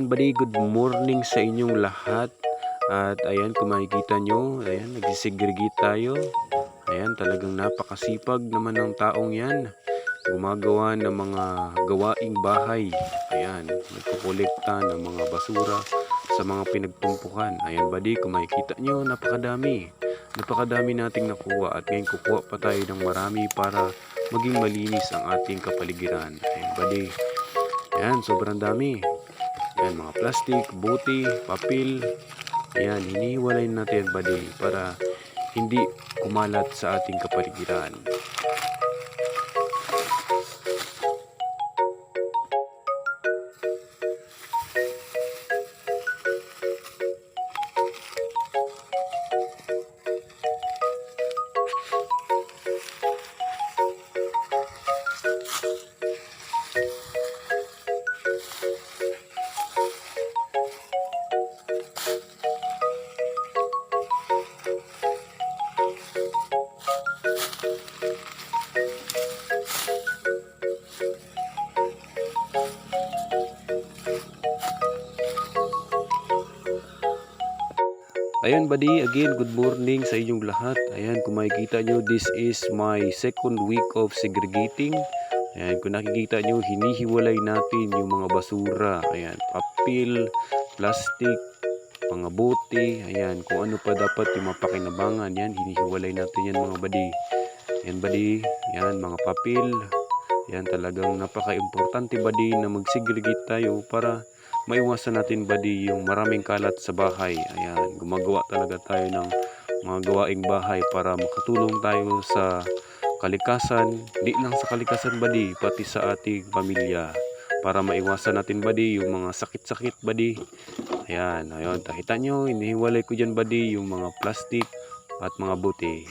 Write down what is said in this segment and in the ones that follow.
Ayan buddy, good morning sa inyong lahat. At ayan, kung makikita nyo, ayan, nagsisegregate tayo. Ayan, talagang napakasipag naman ng taong yan. Gumagawa ng mga gawaing bahay. Ayan, nagkukolekta ng mga basura sa mga pinagtumpukan. Ayan buddy, kung makikita nyo, napakadami. Napakadami nating nakuha at ngayon kukuha pa tayo ng marami para maging malinis ang ating kapaligiran. Ayan buddy, ayan, sobrang dami. Ayan, mga plastic, buti, papel. Ayan, hinihiwalay natin buddy para hindi kumalat sa ating kapaligiran. Ayan buddy, again good morning sa inyong lahat. Ayan, kung makikita nyo, this is my second week of segregating. Ayan, kung nakikita nyo, hinihiwalay natin yung mga basura. Ayan, papel, plastic, mga bote. Ayan, kung ano pa dapat yung mapakinabangan. Yan, hinihiwalay natin yan mga buddy. Ayan buddy, yan mga papel. Ayan, talagang napaka-importante buddy na mag-segregate tayo para maiwasan natin buddy yung maraming kalat sa bahay. Ayan, gumagawa talaga tayo ng mga gawaing bahay para makatulong tayo sa kalikasan. Di lang sa kalikasan buddy, pati sa ating pamilya. Para maiwasan natin buddy yung mga sakit-sakit buddy. Ayan, ayun, nakita nyo, inihiwalay ko dyan buddy yung mga plastic at mga bote.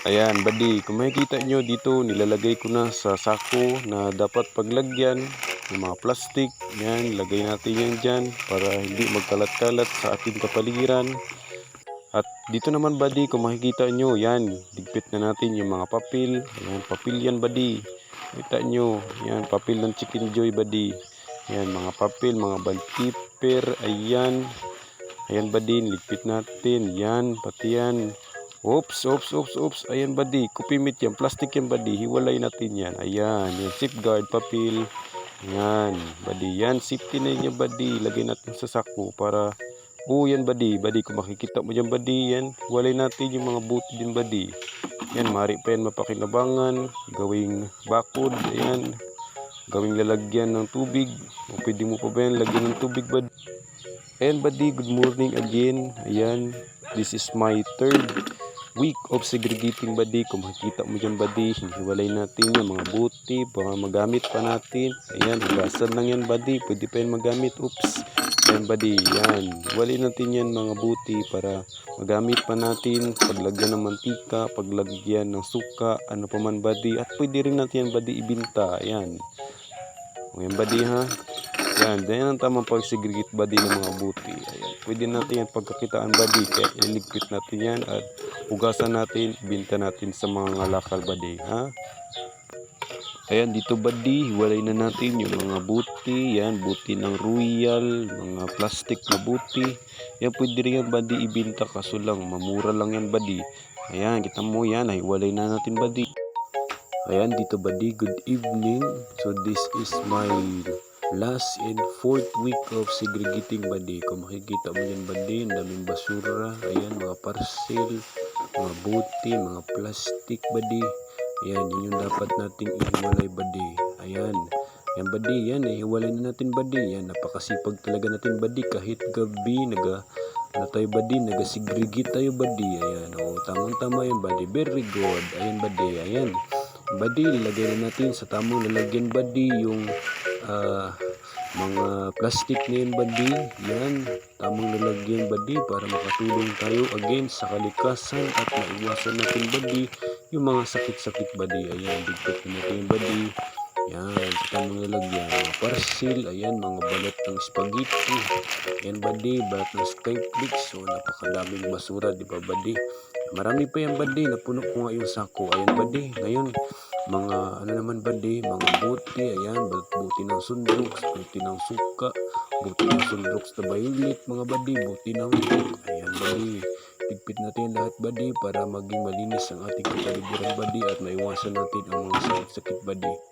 Ayan buddy, kung makikita nyo dito, nilalagay ko na sa sako na dapat paglagyan ng mga plastic. Yan, lagay natin yan dyan para hindi magkalat-kalat sa ating kapaligiran. At dito naman buddy, kung makikita nyo, yan, digpit na natin yung mga papel. Ayan, papel yan buddy. Kita nyo, yan, papel ng Chicken Joy buddy. Yan, mga papel, mga bond paper, ayan. Ayan buddy, ligpit natin, yan, pati yan. Oops. Ayan buddy, kupimit yan, plastic yan buddy, hiwalay natin yan. Ayan, yan, safeguard, papel. Yan, buddy, yan, safety na yan buddy. Lagay natin sa sako para, yan buddy, kung makikita mo dyan buddy, yan, hiwalay natin yung mga buti din buddy. Yan, maaari pa yan mapakinabangan, gawing bakod, ayan, gawing lalagyan ng tubig. O pwede mo pa ba yan lagyan ng tubig buddy? Ayan buddy, good morning again. Ayan, this is my third week of segregating buddy. Kung makikita mo dyan buddy, hinihiwalay natin yung mga buti para magamit pa natin. Ayan, hugasan lang yan buddy, pwede pa yan magamit. Oops, ayan buddy, yan, hiwalay natin yan mga buti para magamit pa natin paglagyan ng mantika, paglagyan ng suka, ano pa man buddy. At pwede rin natin yan buddy ibinta. Ayan, ayan buddy ha. Yan, yan ang tamang pag-segregate buddy ng mga buti. Ayan, pwede natin yan pagkakitaan buddy, kaya iligpit natin yan at hugasan natin, binta natin sa mga ngalakal buddy, ha? Ayan, dito buddy, hiwalay na natin yung mga buti. Yan, buti ng royal, mga plastic na buti. Yan, pwede rin yan buddy ibinta, kaso lang, mamura lang yan buddy. Ayan, kita mo yan, hiwalay na natin buddy. Ayan, dito buddy, good evening. So this is my last and fourth week of segregating buddy. Kung makikita mo yan buddy, ang daming basura. Ayan, mga parcel, mga buti, mga plastic buddy. Ayan, yun yung dapat nating ihiwalay buddy. Ayan, yan buddy, yan, ihiwalay na natin buddy. Yan, napakasipag talaga natin buddy. Kahit gabi, tayo buddy, naga-segregate tayo buddy. Ayan, tamang-tama yan buddy. Very good. Ayan buddy, ayan buddy, ilagay na natin sa tamang lalagyan buddy yung mga plastic na yan buddy. Yan, tamang lalagyan buddy para makatulong tayo again sa kalikasan at maiwasan natin buddy yung mga sakit-sakit buddy. Ayan, digpit natin yung buddy. Yan, sa tamang lalagyan, mga parcel, ayan, mga balat ng spaghetti. Ayan buddy, balat ng skyflakes. So, napakadaming basura, di ba buddy? Marami pa yan buddy, napuno ko nga yung sako. Ayan buddy, ngayon mga ano naman buddy, mga buti, ayan, buti ng sundok, buti ng suka, buti na Sunrox na violet mga buddy, buti na hook. Ayan buddy, pigpit natin lahat buddy para maging malinis ang ating kapaligiran buddy at maiwasan natin ang mga sakit-sakit buddy.